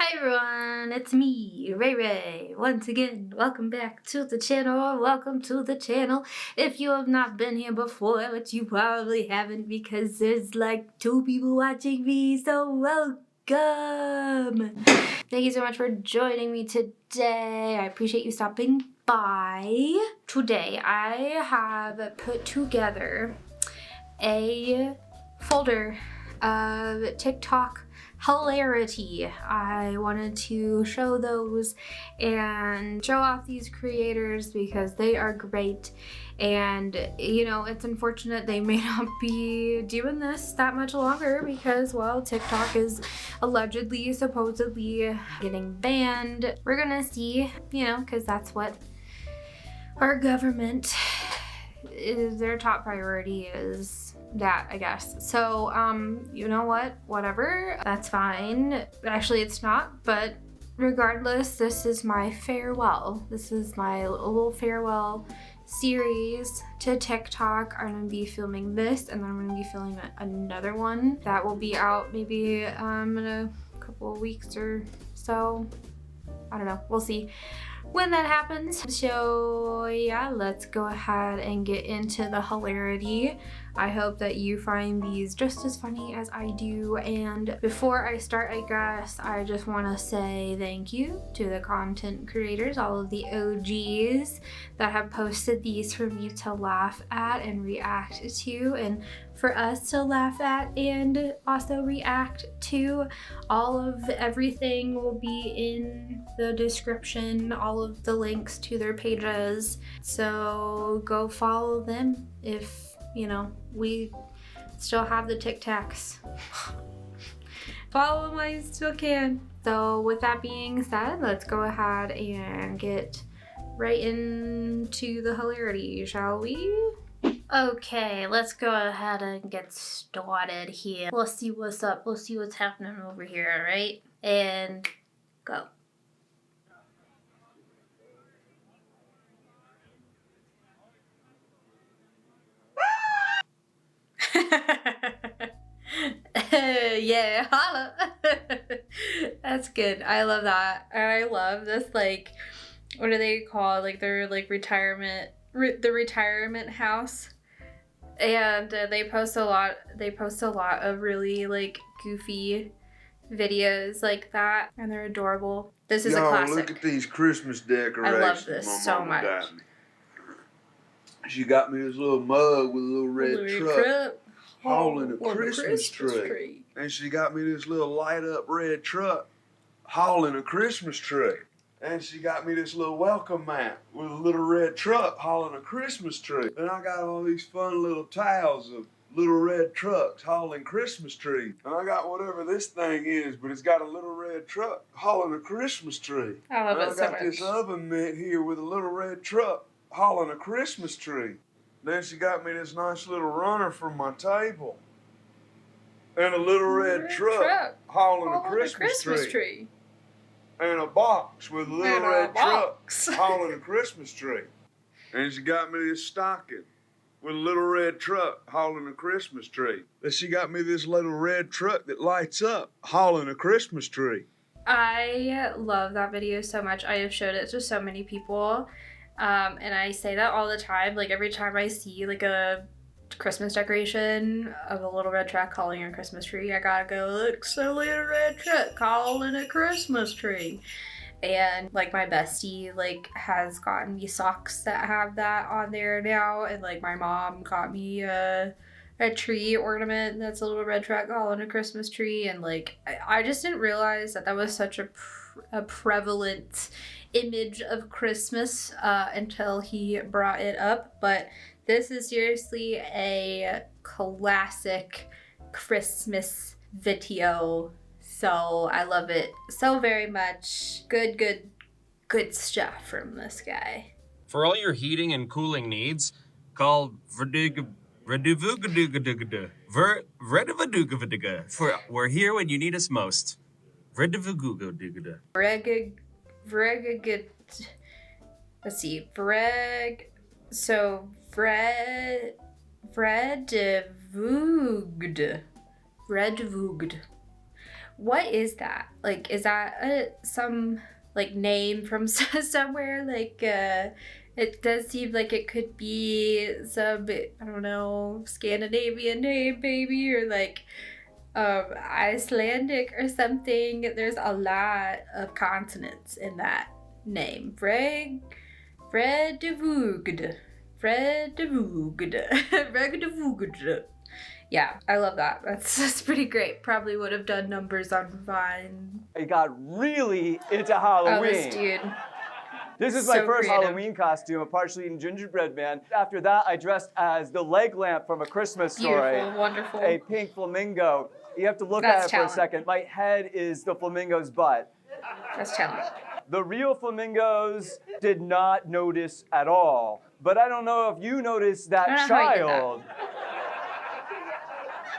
Hi everyone, it's me, Ray Ray. Once again, welcome back to the channel, or welcome to the channel. If you have not been here before, which you probably haven't because there's like 2 people watching me, so welcome! Thank you so much for joining me today. I appreciate you stopping by. Today, I have put together a folder of TikTok hilarity. I wanted to show those and show off these creators because they are great, and you know, it's unfortunate they may not be doing this that much longer because, well, TikTok is allegedly, supposedly getting banned. We're gonna see, you know, because that's what our government is, their top priority is that, I guess. So, you know what? Whatever. That's fine. Actually, it's not, but regardless, this is my farewell. This is my little farewell series to TikTok. I'm gonna be filming this, and then I'm gonna be filming another one that will be out maybe in a couple of weeks or so. I don't know. We'll see when that happens. So yeah, let's go ahead and get into the hilarity. I hope that you find these just as funny as I do. And before I start, I guess I just want to say thank you to the content creators, all of the OGs that have posted these for me to laugh at and react to, and for us to laugh at and also react to. All of everything will be in the description, all of the links to their pages. So go follow them if, you know, we still have the Tic Tacs. Follow them while you still can. So with that being said, let's go ahead and get right into the hilarity, shall we? Okay, let's go ahead and get started here. Let's see what's up. Let's see what's happening over here, alright? And go. Yeah, holla. That's good. I love that. I love this, like, what do they call, like, their like retirement, the retirement house. And they post a lot of really like goofy videos like that, and they're adorable. This is a classic. Look at these Christmas decorations. I love this so much. She got me this little mug with a little red truck hauling a Christmas tree. And she got me this little light up red truck hauling a Christmas tree. And she got me this little welcome mat with a little red truck hauling a Christmas tree. And I got all these fun little tiles of little red trucks hauling Christmas trees. And I got whatever this thing is, but it's got a little red truck hauling a Christmas tree. I love it so much. I got this oven mitt here with a little red truck hauling a Christmas tree. Then she got me this nice little runner for my table. And a little red truck hauling a Christmas tree. And a box with a little red truck hauling a Christmas tree. And she got me this stocking with a little red truck hauling a Christmas tree. Then she got me this little red truck that lights up hauling a Christmas tree. I love that video so much. I have showed it to so many people. And I say that all the time. Like, every time I see like a Christmas decoration of a little red truck hauling a Christmas tree, I gotta go, looks a little red truck hauling a Christmas tree. And like, my bestie like has gotten me socks that have that on there now, and like my mom got me a tree ornament that's a little red truck hauling a Christmas tree. And like, I just didn't realize that was such a prevalent image of Christmas until he brought it up. But this is seriously a classic Christmas video, so I love it so very much. Good stuff from this guy. For all your heating and cooling needs, call we're here when you need us most. Let's see, Redvugd. What is that? Like, is that some like name from somewhere? Like, it does seem like it could be some, I don't know, Scandinavian name maybe, or like Icelandic or something. There's a lot of consonants in that name. Fredevugd. Fredevugd. Yeah, I love that. That's pretty great. Probably would have done numbers on Vine. I got really into Halloween. Oh, this dude. This is So my first creative. Halloween costume, a partially eaten gingerbread man. After that, I dressed as the leg lamp from A Christmas Story. Beautiful, wonderful. A pink flamingo. You have to look That's at it talent. for a second. My head is the flamingo's butt. That's talent. The real flamingos did not notice at all. But I don't know if you noticed I that don't know how you did that. child.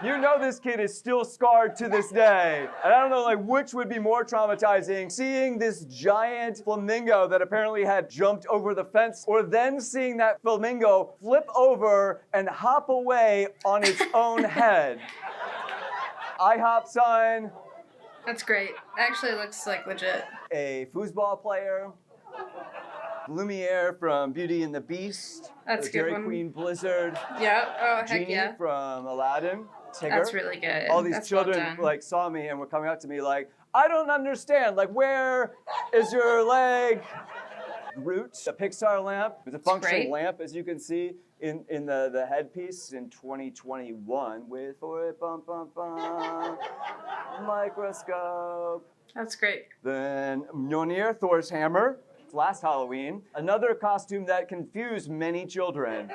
You know this kid is still scarred to this day. And I don't know like which would be more traumatizing, seeing this giant flamingo that apparently had jumped over the fence, or then seeing that flamingo flip over and hop away on its own head. IHOP sign, That's great. Actually looks like legit. a foosball player, Lumiere from Beauty and the Beast, That's the a good Dairy one. Queen Blizzard, Yeah. Oh, heck Genie yeah. from Aladdin, Tigger. That's really good. All these That's well children done. like saw me and were coming up to me like, I don't understand. Like, where is your leg? Groot, a Pixar lamp. It's a functioning great. lamp, as you can see in the headpiece in 2021 with microscope. That's great. Then Mjolnir, Thor's hammer. Last Halloween, another costume that confused many children.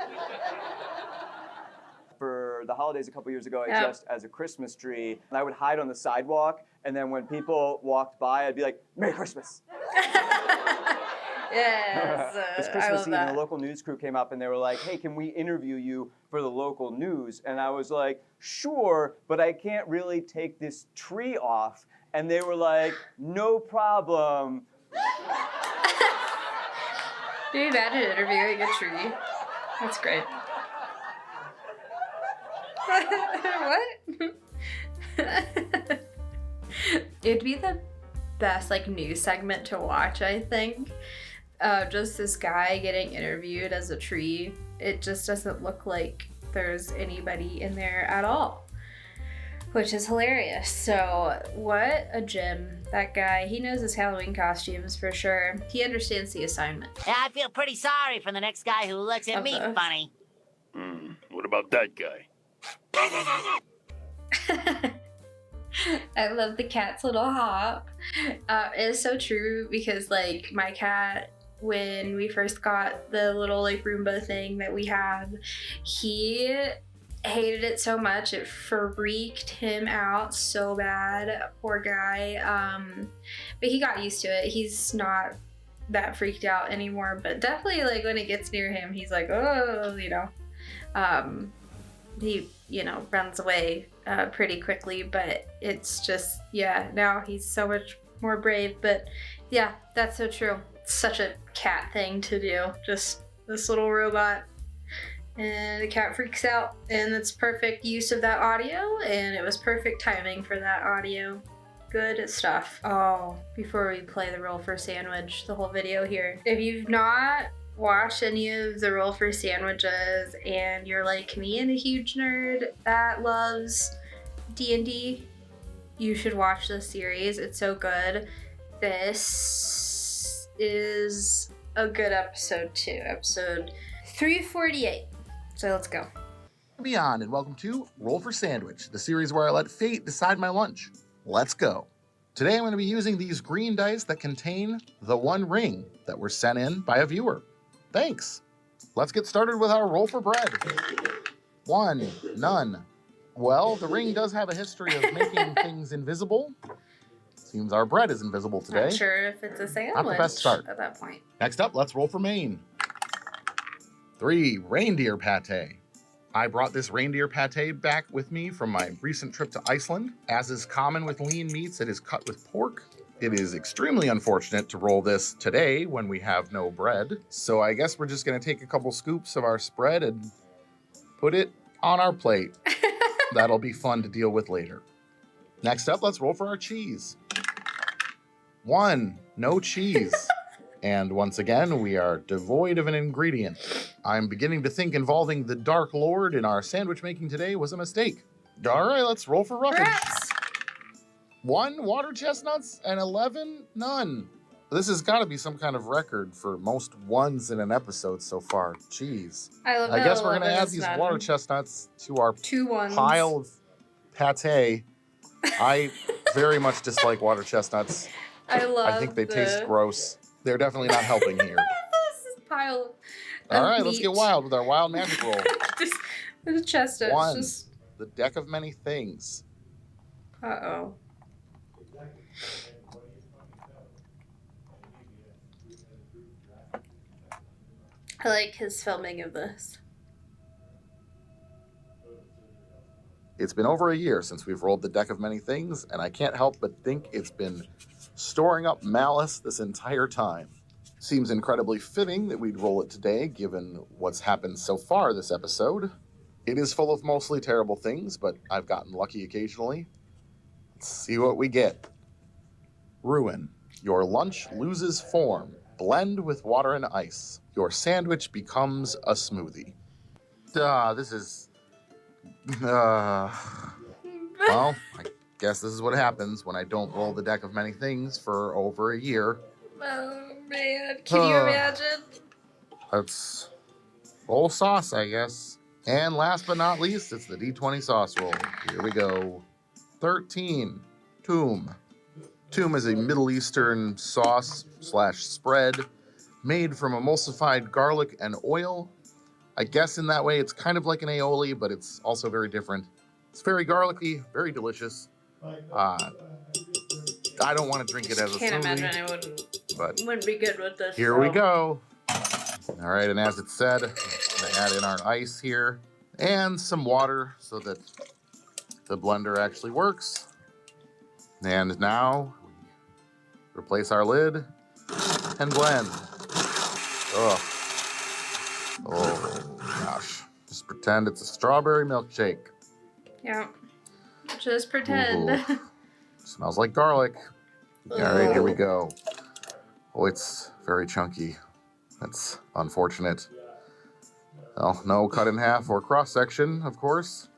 For the holidays a couple years ago, I Yep. dressed as a Christmas tree. And I would hide on the sidewalk, and then when people walked by, I'd be like, Merry Christmas. Yes. This I Christmas love Eve, that. the local news crew came up and they were like, hey, can we interview you for the local news? And I was like, sure, but I can't really take this tree off. And they were like, no problem. Can you imagine interviewing a tree? That's great. What? It'd be the best like news segment to watch, I think. Just this guy getting interviewed as a tree. It just doesn't look like there's anybody in there at all, which is hilarious. So what a gem. That guy, he knows his Halloween costumes for sure. He understands the assignment. Yeah, I feel pretty sorry for the next guy who looks at me Uh-oh. funny. What about that guy? I love the cat's little hop. It's so true because like my cat, when we first got the little like Roomba thing that we have, he hated it so much it freaked him out so bad. Poor guy. But he got used to it. He's not that freaked out anymore, but definitely like when it gets near him, he's like, oh, you know. He, you know, runs away pretty quickly, but it's just, yeah, now he's so much more brave. But yeah, that's so true. It's such a cat thing to do. Just this little robot, and the cat freaks out, and it's perfect use of that audio, and it was perfect timing for that audio. Good stuff. Oh, before we play the roll for sandwich, the whole video here, if you've not watch any of the roll for sandwiches and you're like me and a huge nerd that loves D&D, you should watch this series. It's so good. This is a good episode too, episode 348. So let's go. Beyond, and welcome to Roll for Sandwich, the series where I let fate decide my lunch. Let's go. Today I'm going to be using these green dice that contain the one ring that were sent in by a viewer. Thanks. Let's get started with our roll for bread. 1, none. Well, the ring does have a history of making things invisible. Seems our bread is invisible today. Not sure if it's a sandwich Not the best start. at that point. Next up, let's roll for Maine. 3, reindeer pate. I brought this reindeer pate back with me from my recent trip to Iceland. As is common with lean meats, it is cut with pork. It is extremely unfortunate to roll this today when we have no bread. So I guess we're just gonna take a couple scoops of our spread and put it on our plate. That'll be fun to deal with later. Next up, let's roll for our cheese. 1, no cheese. And once again, we are devoid of an ingredient. I'm beginning to think involving the Dark Lord in our sandwich making today was a mistake. All right, let's roll for roughage. Perhaps. 1 water chestnuts and 11 none. This has got to be some kind of record for most ones in an episode so far. Jeez. I guess we're going to add these water chestnuts to our 2 1s. pile of pate. I very much dislike water chestnuts. I think they taste gross. They're definitely not helping here. This is pile of All right, let's meat. get wild with our wild magic roll. This chestnuts 1, just... the deck of many things. Uh-oh. I like his filming of this. It's been over a year since we've rolled the deck of many things, and I can't help but think it's been storing up malice this entire time. Seems incredibly fitting that we'd roll it today, given what's happened so far this episode. It is full of mostly terrible things, but I've gotten lucky occasionally. Let's see what we get. Ruin. Your lunch loses form. Blend with water and ice. Your sandwich becomes a smoothie. This is... well, I guess this is what happens when I don't roll the deck of many things for over a year. Oh, man. Can you imagine? That's roll sauce, I guess. And last but not least, it's the D20 sauce roll. Here we go. 13. Toom. Toom is a Middle Eastern sauce / spread made from emulsified garlic and oil. I guess in that way it's kind of like an aioli, but it's also very different. It's very garlicky, very delicious. I don't want to drink it as a Can't smoothie, imagine I wouldn't be good with this. here we go. All right, and as it said, I'm going to add in our ice here and some water so that the blender actually works. And now we replace our lid and blend. Ugh. Oh gosh. Just pretend it's a strawberry milkshake. Yeah. Just pretend. Ooh. Smells like garlic. All right, here we go. Oh, it's very chunky. That's unfortunate. Well, no cut in half or cross section, of course.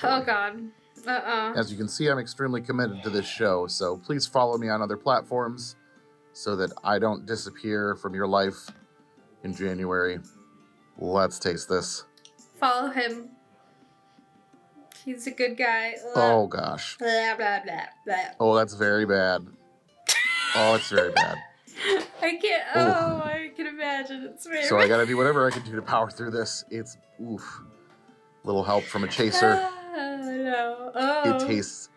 Oh God. As you can see, I'm extremely committed to this show, so please follow me on other platforms so that I don't disappear from your life in January. Let's taste this. Follow him. He's a good guy. Oh gosh. Blah, blah, blah, blah. Oh, that's very bad. Oh, it's very bad. I can't. Oh, I can imagine. It's very So I gotta do whatever I can do to power through this. It's oof. Little help from a chaser. No. Oh. It tastes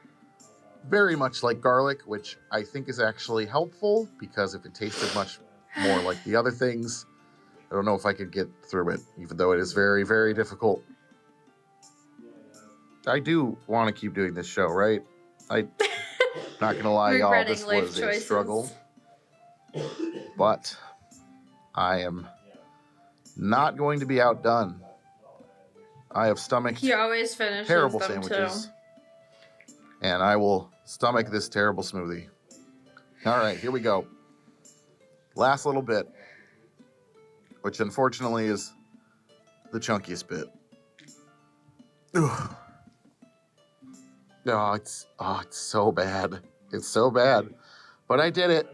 very much like garlic, which I think is actually helpful because if it tasted much more like the other things, I don't know if I could get through it, even though it is very, very difficult. I do want to keep doing this show, right? I'm not gonna lie, y'all, Regretting this life was a choices. struggle. But I am not going to be outdone. I have stomached He always finishes terrible them sandwiches. too. And I will stomach this terrible smoothie. All right, here we go. Last little bit, which unfortunately is the chunkiest bit. Ugh. Oh, it's so bad. It's so bad. But I did it.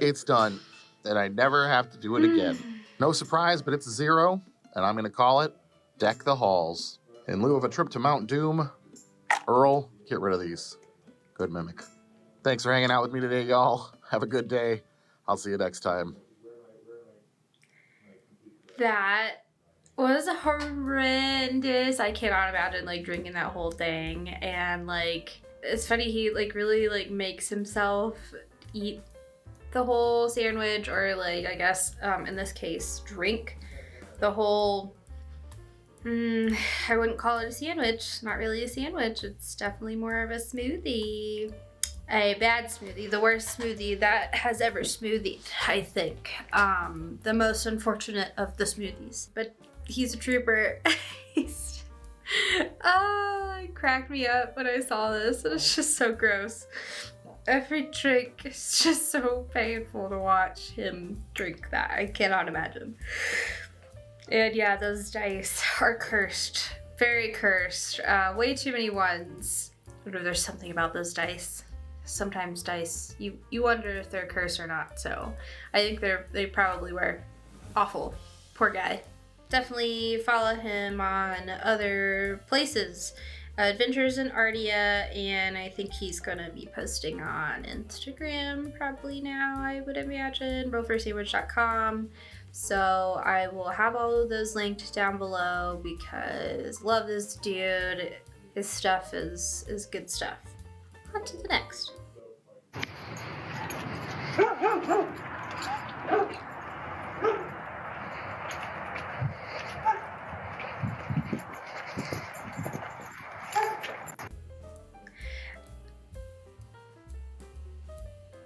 It's done. And I never have to do it again. No surprise, but it's a 0, and I'm going to call it Deck the Halls. In lieu of a trip to Mount Doom, Earl, get rid of these. Good mimic. Thanks for hanging out with me today, y'all. Have a good day. I'll see you next time. That was horrendous. I cannot imagine like drinking that whole thing. And like, it's funny, he like really like makes himself eat the whole sandwich, or like, I guess in this case, drink the whole, I wouldn't call it a sandwich. Not really a sandwich. It's definitely more of a smoothie. A bad smoothie, the worst smoothie that has ever smoothied, I think. The most unfortunate of the smoothies. But he's a trooper. It cracked me up when I saw this. It's just so gross. Every drink is just so painful to watch him drink that. I cannot imagine. And yeah, those dice are cursed. Very cursed. Way too many ones. There's something about those dice. Sometimes dice, you wonder if they're cursed or not. So I think they probably were. Awful. Poor guy. Definitely follow him on other places. Adventures in Ardia, and I think he's gonna be posting on Instagram probably now, I would imagine, rollforsandwich.com. So I will have all of those linked down below because love this dude. His stuff is good stuff. On to the next.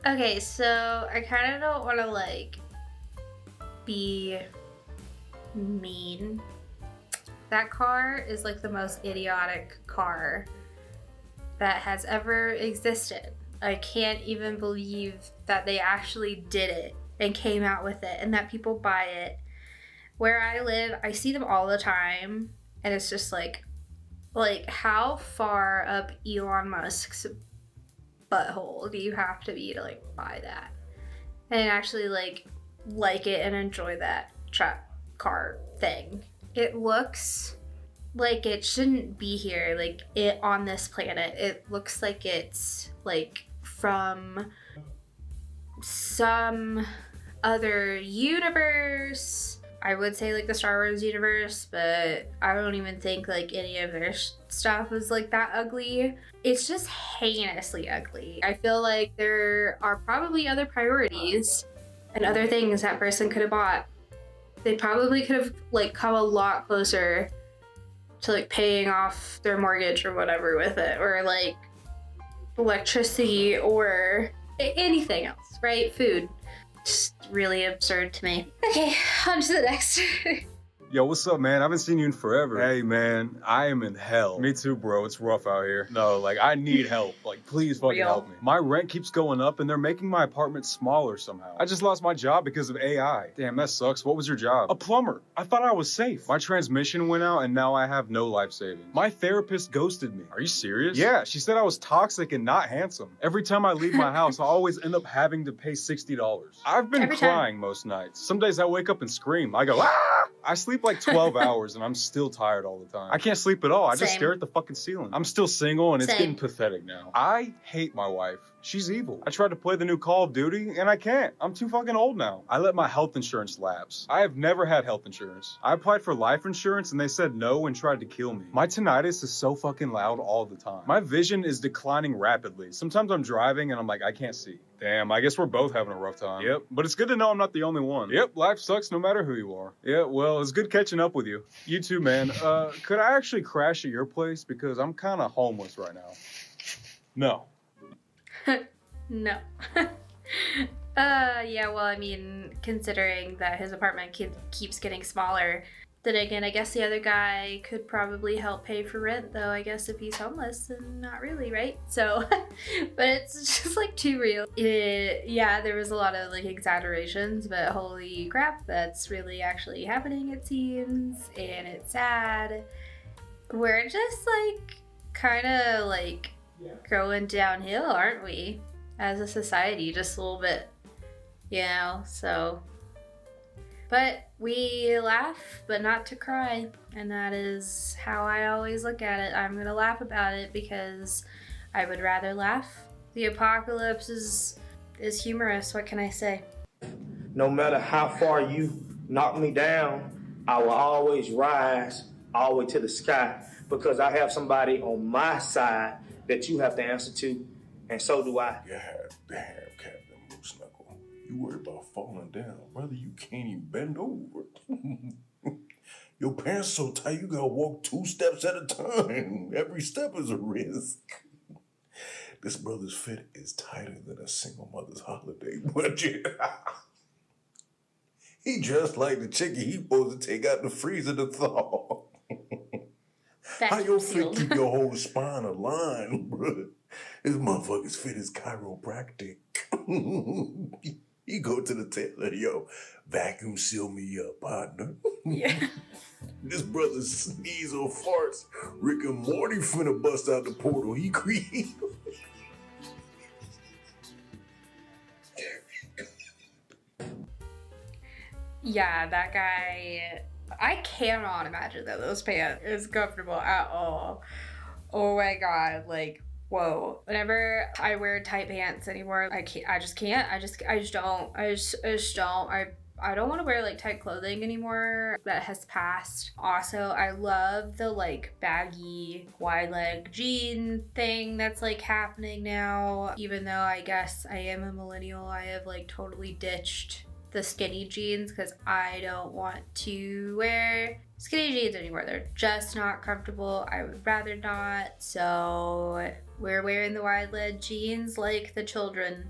Okay, so I kind of don't want to like be mean. That car is like the most idiotic car that has ever existed. I can't even believe that they actually did it and came out with it and that people buy it. Where I live, I see them all the time, and it's just like how far up Elon Musk's butthole do you have to be to like buy that and actually like it and enjoy that truck car thing? It looks like it shouldn't be here, like it on this planet. It looks like it's like from some other universe. I would say like the Star Wars universe, but I don't even think like any of their stuff was like that ugly. It's just heinously ugly. I feel like there are probably other priorities and other things that person could have bought. They probably could have like come a lot closer to like paying off their mortgage or whatever with it, or like electricity or anything else, right? Food. Just really absurd to me. Okay, on to the next. Yo, what's up, man? I haven't seen you in forever. Hey, man, I am in hell. Me too, bro. It's rough out here. No, like, I need help. Like, please fucking help me. My rent keeps going up, and they're making my apartment smaller somehow. I just lost my job because of AI. Damn, that sucks. What was your job? A plumber. I thought I was safe. My transmission went out, and now I have no life savings. My therapist ghosted me. Are you serious? Yeah, she said I was toxic and not handsome. Every time I leave my house, I always end up having to pay $60. I've been crying most nights. Some days I wake up and scream. I go, ah! I sleep like 12 hours and I'm still tired all the time. I can't sleep at all. I just stare at the fucking ceiling. I'm still single and it's getting pathetic now. I hate my wife. She's evil. I tried to play the new Call of Duty and I can't. I'm too fucking old now. I let my health insurance lapse. I have never had health insurance. I applied for life insurance and they said no and tried to kill me. My tinnitus is so fucking loud all the time. My vision is declining rapidly. Sometimes I'm driving and I'm like, I can't see. Damn, I guess we're both having a rough time. Yep, but it's good to know I'm not the only one. Yep, life sucks no matter who you are. Yeah, well, it's good catching up with you. You too, man. Could I actually crash at your place? Because I'm kind of homeless right now. No. No. Yeah, well, I mean, considering that his apartment keeps getting smaller, then again, I guess the other guy could probably help pay for rent, though, I guess if he's homeless, and not really, right? So, but it's just, like, too real. Yeah, there was a lot of, like, exaggerations, but holy crap, that's really actually happening, it seems, and it's sad. We're just, like, kind of, like, going downhill, aren't we? As a society, just a little bit, you know, so... But we laugh, but not to cry, and that is how I always look at it. I'm gonna laugh about it because I would rather laugh. The apocalypse is humorous, what can I say? No matter how far you knock me down, I will always rise all the way to the sky because I have somebody on my side that you have to answer to, and so do I. Damn, Captain Moose Knuckle. You worry about falling down. Brother, you can't even bend over. Your pants so tight, you gotta walk 2 steps at a time. Every step is a risk. This brother's fit is tighter than a single mother's holiday budget. He just like the chicken he supposed to take out the freezer to thaw. How your sealed. feet keep your whole spine aligned, bro? This motherfucker's fit is chiropractic. You go to the tailor, yo, vacuum seal me up, partner. Yeah. This brother sneeze or farts. Rick and Morty finna bust out the portal he created. Yeah, that guy, I cannot imagine that those pants is comfortable at all. Oh my god, like, whoa. Whenever I wear tight pants anymore, I just can't. I just don't. I just don't. I don't want to wear like tight clothing anymore. That has passed. Also, I love the like baggy wide leg jean thing that's like happening now. Even though I guess I am a millennial, I have like totally ditched the skinny jeans because I don't want to wear skinny jeans anymore. They're just not comfortable. I would rather not. So we're wearing the wide leg jeans like the children,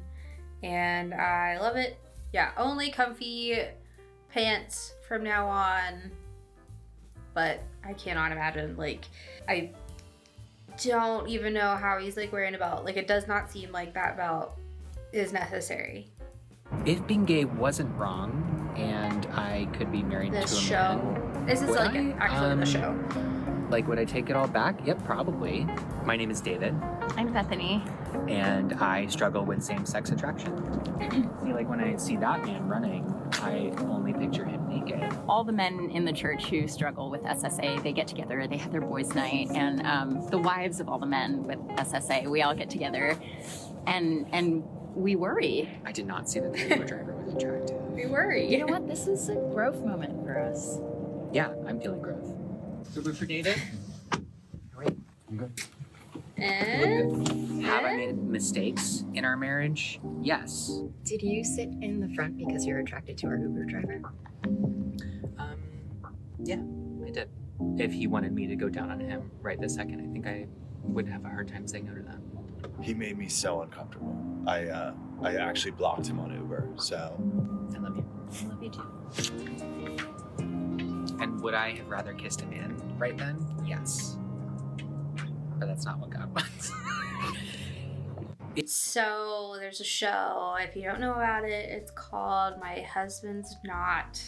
and I love it. Yeah, only comfy pants from now on. But I cannot imagine, like, I don't even know how he's like wearing a belt. Like, it does not seem like that belt is necessary. If being gay wasn't wrong and I could be married to a This man, show. This is would like I? actually the show. Like, would I take it all back? Yep, probably. My name is David. I'm Bethany. And I struggle with same-sex attraction. See, like when I see that man running, I only picture him naked. All the men in the church who struggle with SSA, they get together, they have their boys' night, and the wives of all the men with SSA, we all get together, and we worry. I did not see that the Uber driver was attractive. We worry. You know what? This is a growth moment for us. Yeah, I'm feeling growth. Uber for David? Wait. I'm good. And have I made mistakes in our marriage? Yes. Did you sit in the front because you're attracted to our Uber driver? Yeah, I did. If he wanted me to go down on him right this second, I think I would have a hard time saying no to that. He made me so uncomfortable. I actually blocked him on Uber, so. I love you. I love you too. And would I have rather kissed a man right then? Yes. But that's not what God wants. So there's a show, if you don't know about it, it's called My Husband's Not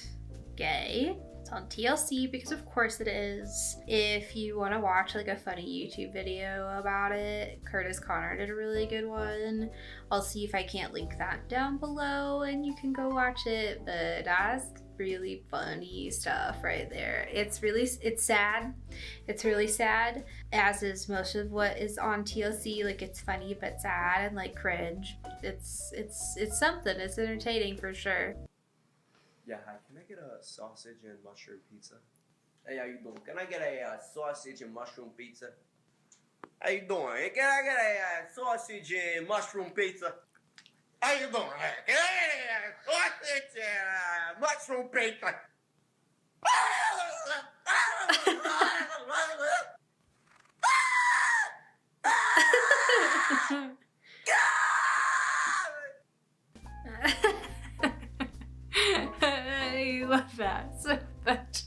Gay. It's on TLC because of course it is. If you want to watch like a funny YouTube video about it, Curtis Connor did a really good one. I'll see if I can't link that down below and you can go watch it, but that's really funny stuff right there. It's sad. It's really sad, as is most of what is on TLC. Like, it's funny but sad and like cringe. It's something. It's entertaining for sure. Yeah, hi. Can I get a sausage and mushroom pizza? Hey, how you doing? Can I get a sausage and mushroom pizza? How you doing? Hey, can I get a sausage and mushroom pizza? How you doing? Hey, can I get a sausage and mushroom pizza? I love that so much.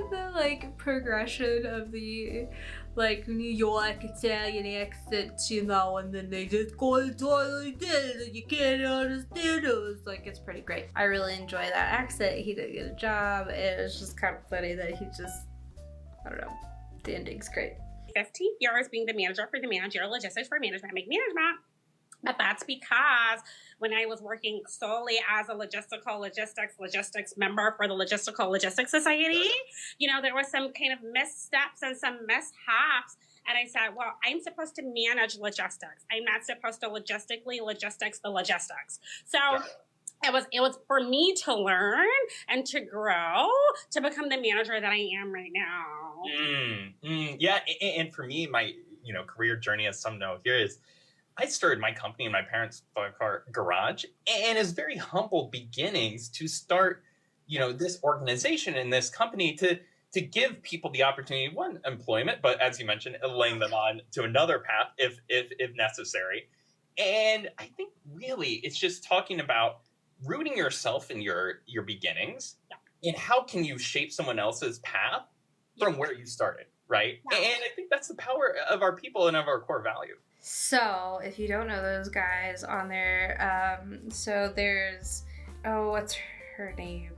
The like progression of the like New York Italian accent, you know, and then they just go entirely this and you can't understand it. It's like, it's pretty great. I really enjoy that accent. He did a good job. It was just kind of funny that he just, I don't know, the ending's great. 15 years being the manager for the managerial logistics for management management. But that's because when I was working solely as a logistics member for the Logistical Logistics Society, you know, there were some kind of missteps and some mishaps. And I said, well, I'm supposed to manage logistics. I'm not supposed to logistics the logistics. So it was for me to learn and to grow to become the manager that I am right now. Yeah, and for me, my career journey, as some know here, is I started my company in my parents' car garage, and it's very humble beginnings to start, this organization and this company to give people the opportunity, one, employment, but as you mentioned, laying them on to another path if necessary. And I think really it's just talking about rooting yourself in your beginnings, and how can you shape someone else's path from where you started. right? And I think that's the power of our people and of our core value. So, if you don't know those guys on there, so there's, oh, what's her name?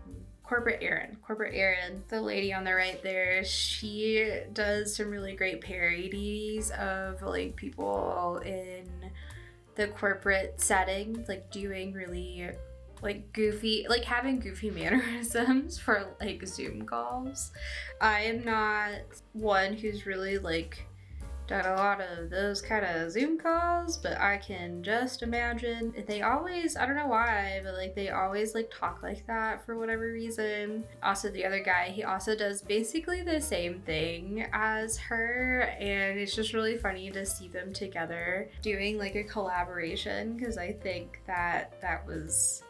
Corporate Erin, the lady on the right there, she does some really great parodies of like people in the corporate setting, like doing really like goofy, like having goofy mannerisms for like Zoom calls. I am not one who's really like done a lot of those kind of Zoom calls, but I can just imagine they always, I don't know why, but like they always like talk like that for whatever reason. Also, the other guy, he also does basically the same thing as her, and it's just really funny to see them together doing like a collaboration, because I think that is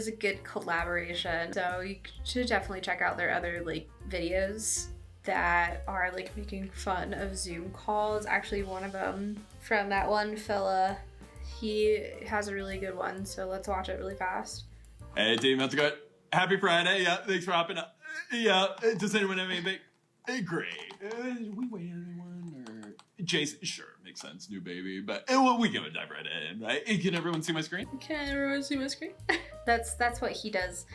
a good collaboration. So you should definitely check out their other like videos that are like making fun of Zoom calls. Actually, one of them from that one fella, he has a really good one, so let's watch it really fast. Hey team, how's it going? Happy Friday. Yeah, thanks for hopping up. Yeah, does anyone have anything? Great. We wait on anyone or Jason? Sure, makes sense. New baby, but well, we can dive right in, right? Can everyone see my screen? Can everyone see my screen? That's what he does.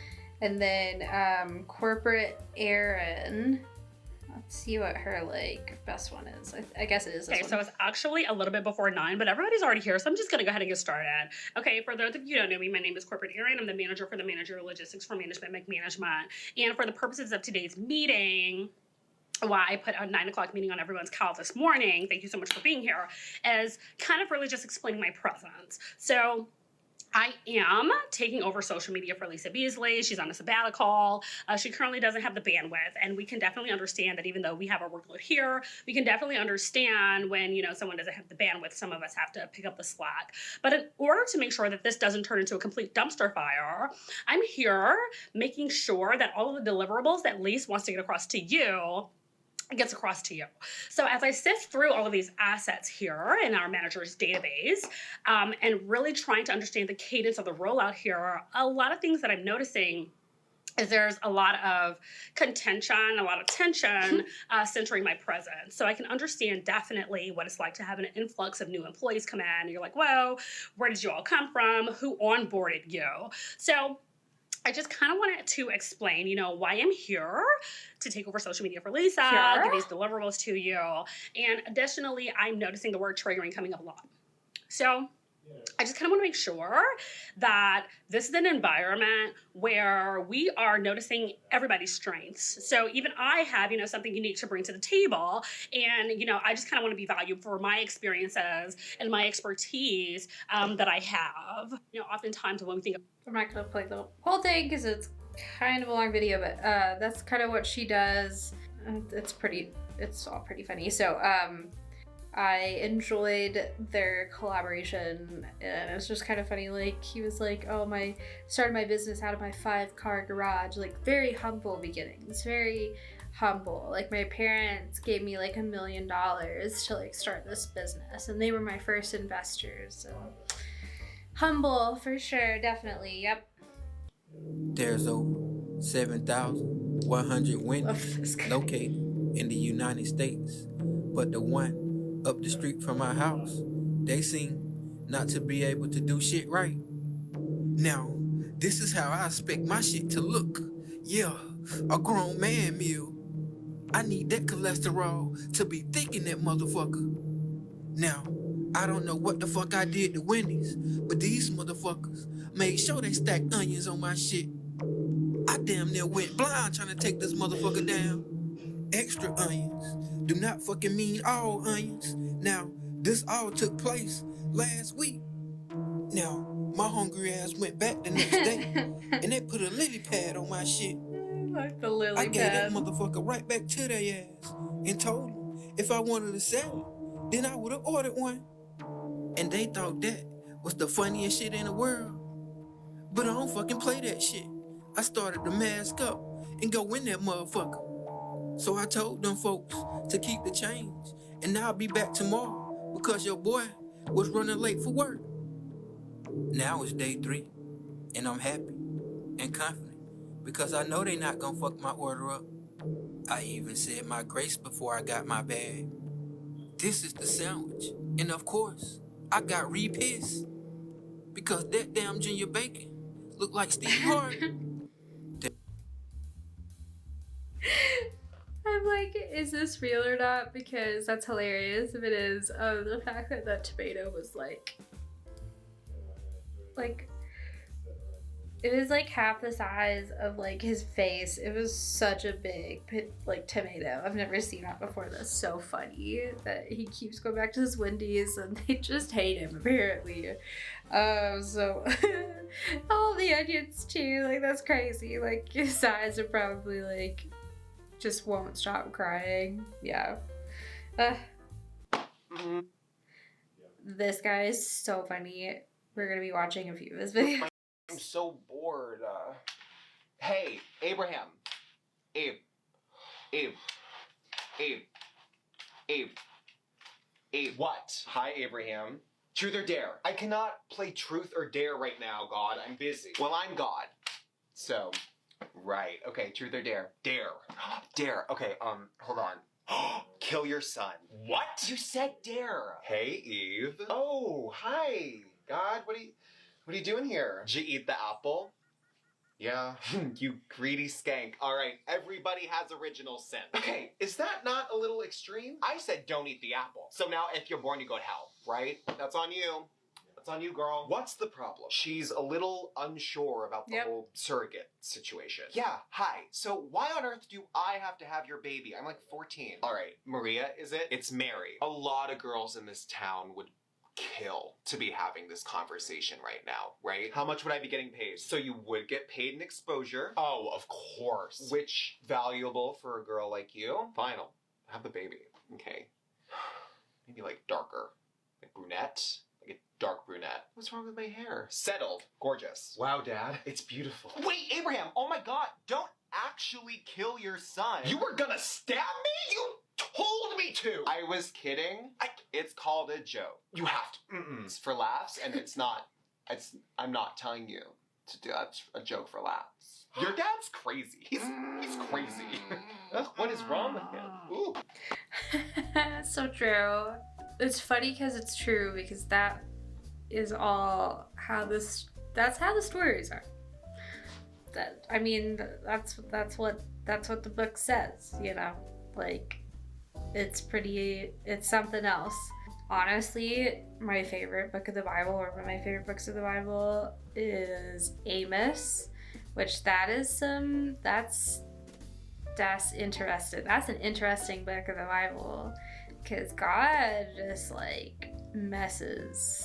And then Corporate Erin. Let's see what her like best one is. I guess it is this Okay, one. so it's actually a little bit before 9, but everybody's already here, so I'm just gonna go ahead and get started. Okay, for those of you who don't know me, my name is Corporate Erin. I'm the manager for the Managerial Logistics for Management McManagement. And for the purposes of today's meeting, why I put a 9 o'clock meeting on everyone's call this morning, thank you so much for being here, is kind of really just explaining my presence. So I am taking over social media for Lisa Beasley. She's on a sabbatical. She currently doesn't have the bandwidth, and we can definitely understand that even though we have our workload here, we can definitely understand when, you know, someone doesn't have the bandwidth, some of us have to pick up the slack. But in order to make sure that this doesn't turn into a complete dumpster fire, I'm here making sure that all of the deliverables that Lisa wants to get across to you gets across to you. So as I sift through all of these assets here in our manager's database, and really trying to understand the cadence of the rollout here, a lot of things that I'm noticing is there's a lot of contention, a lot of tension centering my presence. So I can understand definitely what it's like to have an influx of new employees come in, and you're like, whoa, where did you all come from? Who onboarded you? So I just kind of wanted to explain, you know, why I'm here to take over social media for Lisa, give these deliverables to you. And additionally, I'm noticing the word triggering coming up a lot. So I just kind of want to make sure that this is an environment where we are noticing everybody's strengths. So even I have, you know, something unique to bring to the table. And, you know, I just kind of want to be valued for my experiences and my expertise that I have. You know, oftentimes when we think of... I'm not going to play the whole thing because it's kind of a long video, but that's kind of what she does. It's all pretty funny. So, I enjoyed their collaboration, and it was just kind of funny. Like, he was like, oh, started my business out of my 5-car garage. Like, very humble beginnings, very humble. Like, my parents gave me like $1 million to like start this business, and they were my first investors. So humble for sure, definitely. Yep. There's over 7,100 windows located in the United States, but the one up the street from my house, they seem not to be able to do shit right. Now, this is how I expect my shit to look. Yeah, a grown man meal. I need that cholesterol to be thick in that motherfucker. Now, I don't know what the fuck I did to Wendy's, but these motherfuckers made sure they stacked onions on my shit. I damn near went blind trying to take this motherfucker down. Extra onions do not fucking mean all onions. Now, this all took place last week. Now, my hungry ass went back the next day and they put a lily pad on my shit. Like the lily I gave that pad. motherfucker right back to their ass and told them if I wanted a salad, then I would have ordered one. And they thought that was the funniest shit in the world. But I don't fucking play that shit. I started to mask up and go in that motherfucker. So I told them folks to keep the change, and I'll be back tomorrow because your boy was running late for work. Now it's day 3, and I'm happy and confident because I know they not gonna fuck my order up. I even said my grace before I got my bag. This is the sandwich. And of course, I got re-pissed. Because that damn Junior Bacon looked like Steve Harvey. I'm like, is this real or not? Because that's hilarious if it is. The fact that that tomato was like it was like half the size of like his face. It was such a big like tomato. I've never seen that before. That's so funny that he keeps going back to his Wendy's and they just hate him apparently. So all the onions too, like that's crazy. Like his eyes are probably like just won't stop crying. Yeah. This guy is so funny. We're gonna be watching a few of his videos. I'm so bored. Hey, Abraham. Abe. What? Hi, Abraham. Truth or dare? I cannot play truth or dare right now, God. I'm busy. Well, I'm God. So, right. Okay, truth or dare? Dare. Dare. Okay, hold on. Kill your son. What? You said dare. Hey, Eve. Oh, hi. God, what are you doing here? Did you eat the apple? Yeah. You greedy skank. All right, everybody has original sin. Okay, is that not a little extreme? I said don't eat the apple. So now if you're born, you go to hell, right? That's on you. That's on you, girl. What's the problem? She's a little unsure about the whole surrogate situation. Yeah, hi. So why on earth do I have to have your baby? I'm like 14. All right, Maria, is it? It's Mary. A lot of girls in this town would kill to be having this conversation right now, right? How much would I be getting paid? So you would get paid in exposure. Oh, of course. Which valuable for a girl like you? Fine, I'll have the baby. Okay. Maybe like darker. Like brunette. Like a dark brunette. What's wrong with my hair? Settled. Gorgeous. Wow, Dad. It's beautiful. Wait, Abraham! Oh my God! Don't actually kill your son. You were gonna stab me? You told me to! I was kidding. It's called a joke. You have to. It's for laughs, and I'm not telling you to do that's a joke for laughs. Your dad's crazy. He's crazy. Ugh, what is wrong with him? Ooh. So true. It's funny because it's true, because that is all how that's how the stories are. That, I mean, that's what the book says, you know? Like, it's something else. Honestly, my favorite book of the Bible, or one of my favorite books of the Bible, is Amos, which that's interesting. That's an interesting book of the Bible, because God just like messes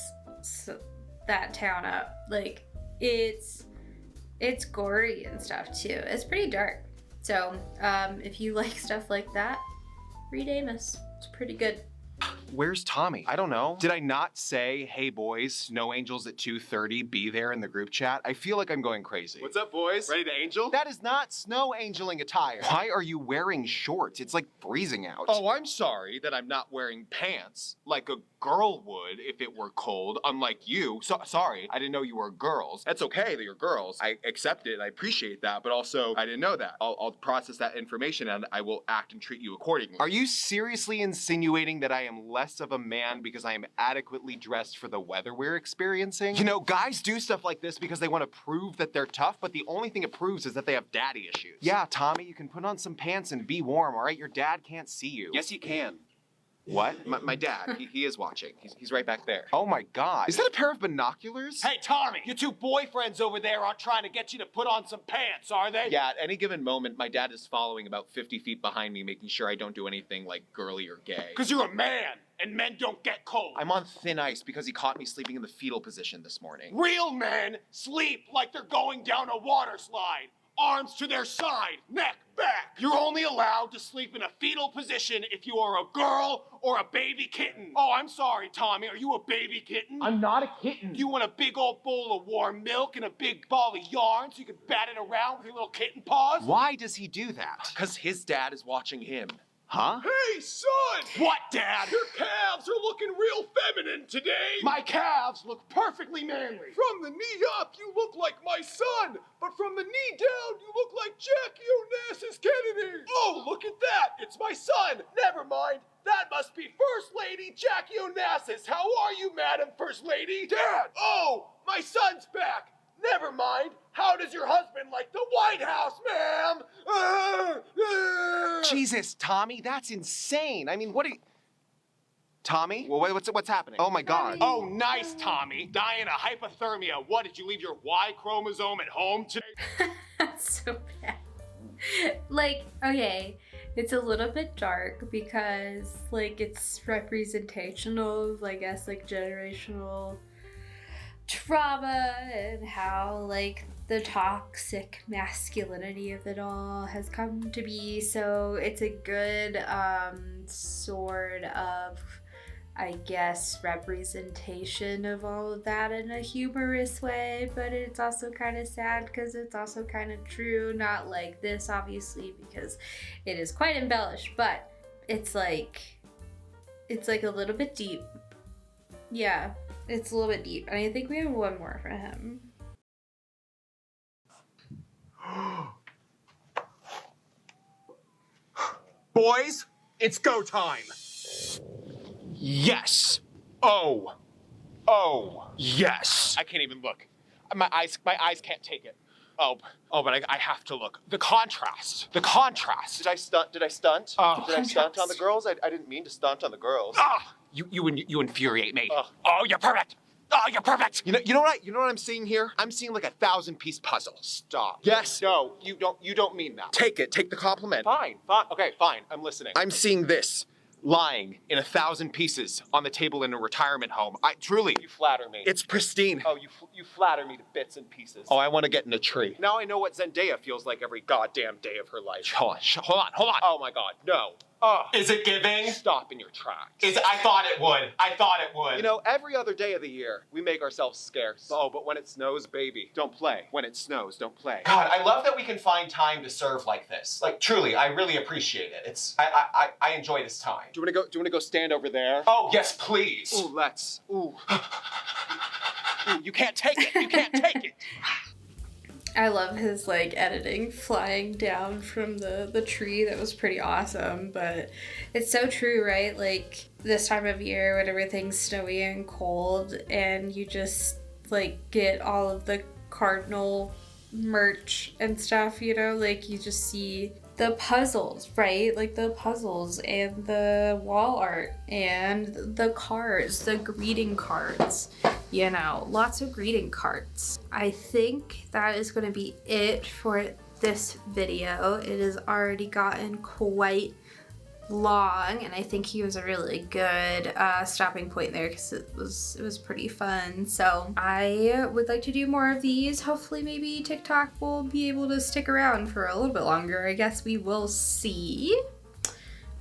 that town up. Like, it's gory and stuff too. It's pretty dark. So if you like stuff like that, read Amos. It's pretty good. Where's Tommy? I don't know. Did I not say, hey boys, Snow Angels at 2:30, be there in the group chat? I feel like I'm going crazy. What's up, boys? Ready to angel? That is not snow angeling attire. Why are you wearing shorts? It's like freezing out. Oh, I'm sorry that I'm not wearing pants like a girl would if it were cold, unlike you. Sorry, I didn't know you were girls. That's okay that you're girls. I accept it, I appreciate that, but also I didn't know that. I'll process that information and I will act and treat you accordingly. Are you seriously insinuating that I am less of a man because I am adequately dressed for the weather we're experiencing? You know, guys do stuff like this because they want to prove that they're tough, but the only thing it proves is that they have daddy issues. Yeah, Tommy, you can put on some pants and be warm, all right? Your dad can't see you. Yes, you can. What? My dad, he is watching. He's right back there. Oh my God. Is that a pair of binoculars? Hey, Tommy, your two boyfriends over there aren't trying to get you to put on some pants, are they? Yeah, at any given moment, my dad is following about 50 feet behind me, making sure I don't do anything like girly or gay. Because you're a man, and men don't get cold. I'm on thin ice because he caught me sleeping in the fetal position this morning. Real men sleep like they're going down a water slide. Arms to their side, neck back. You're only allowed to sleep in a fetal position if you are a girl or a baby kitten. Oh, I'm sorry, Tommy. Are you a baby kitten? I'm not a kitten. You want a big old bowl of warm milk and a big ball of yarn so you can bat it around with your little kitten paws? Why does he do that? Because his dad is watching him. Huh? Hey, son! What, Dad? Your calves are looking real feminine today. My calves look perfectly manly. From the knee up, you look like my son. But from the knee down, you look like Jackie Onassis Kennedy. Oh, look at that. It's my son. Never mind. That must be First Lady Jackie Onassis. How are you, Madam First Lady? Dad! Oh, my son's back. Never mind. How does your husband like the White House, ma'am? Jesus, Tommy, that's insane. I mean, what are you... Tommy? Well, what's happening? Oh, my God. Oh, nice, Tommy. Dying of hypothermia. What, did you leave your Y chromosome at home today? That's so bad. Like, okay, it's a little bit dark because, like, it's representational of, I guess, like, generational trauma and how, like, the toxic masculinity of it all has come to be. So it's a good sort of, I guess, representation of all of that in a humorous way, but it's also kind of sad because it's also kind of true. Not like this, obviously, because it is quite embellished, but it's like a little bit deep. Yeah, it's a little bit deep, and I think we have one more for him. Boys, it's go time. Yes. Oh, yes. I can't even look. My eyes can't take it. Oh, but I have to look. The contrast. Did I stunt? Did I stunt on the girls? I didn't mean to stunt on the girls. Ah, you infuriate me. Oh, you're perfect. Oh, you're perfect. You know what I'm seeing here? I'm seeing like a 1,000-piece puzzle. Stop. Yes. No, you don't mean that. Take it. Take the compliment. Fine. Okay, fine. I'm listening. I'm seeing this lying in 1,000 pieces on the table in a retirement home. Truly. You flatter me. It's pristine. Oh, you flatter me to bits and pieces. Oh, I want to get in a tree. Now I know what Zendaya feels like every goddamn day of her life. Hold on. Oh my God, no. Oh. Is it giving? Stop in your tracks. I thought it would. You know, every other day of the year, we make ourselves scarce. Oh, but when it snows, baby, don't play. When it snows, don't play. God, I love that we can find time to serve like this. Like, truly, I really appreciate it. I enjoy this time. Do you want to go stand over there? Oh, yes, please. Ooh, let's. Ooh. Ooh, you can't take it. You can't take it. I love his, like, editing flying down from the tree. That was pretty awesome, but it's so true, right? Like, this time of year when everything's snowy and cold and you just, like, get all of the Cardinal merch and stuff, you know? Like, you just see the puzzles, right? Like, the puzzles and the wall art and the cards, the greeting cards. You know, lots of greeting cards. I think that is going to be it for this video. It has already gotten quite long, and I think he was a really good stopping point there because it was pretty fun. So I would like to do more of these. Hopefully maybe TikTok will be able to stick around for a little bit longer. I guess we will see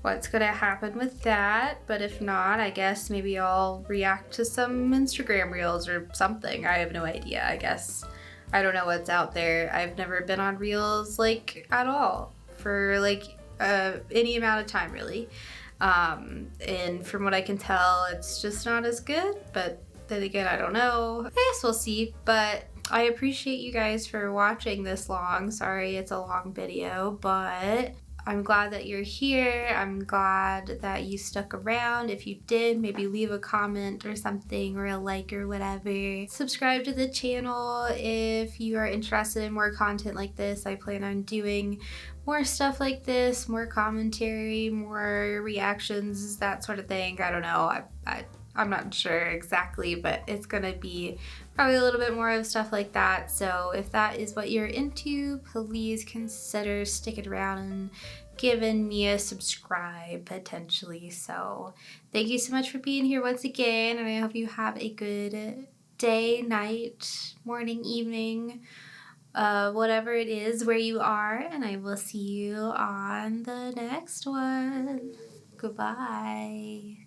what's gonna happen with that, but if not, I guess maybe I'll react to some Instagram reels or something. I have no idea. I guess I don't know what's out there. I've never been on reels, like, at all for like any amount of time, really, and from what I can tell, it's just not as good, but then again, I don't know. I guess we'll see. But I appreciate you guys for watching this long. Sorry it's a long video, but I'm glad that you're here. I'm glad that you stuck around. If you did, maybe leave a comment or something, or a like or whatever. Subscribe to the channel if you are interested in more content like this. I plan on doing more stuff like this, more commentary, more reactions, that sort of thing. I don't know. I'm not sure exactly, but it's gonna be probably a little bit more of stuff like that. So if that is what you're into, please consider sticking around and giving me a subscribe potentially. So thank you so much for being here once again, and I hope you have a good day, night, morning, evening, whatever it is where you are, and I will see you on the next one. Goodbye.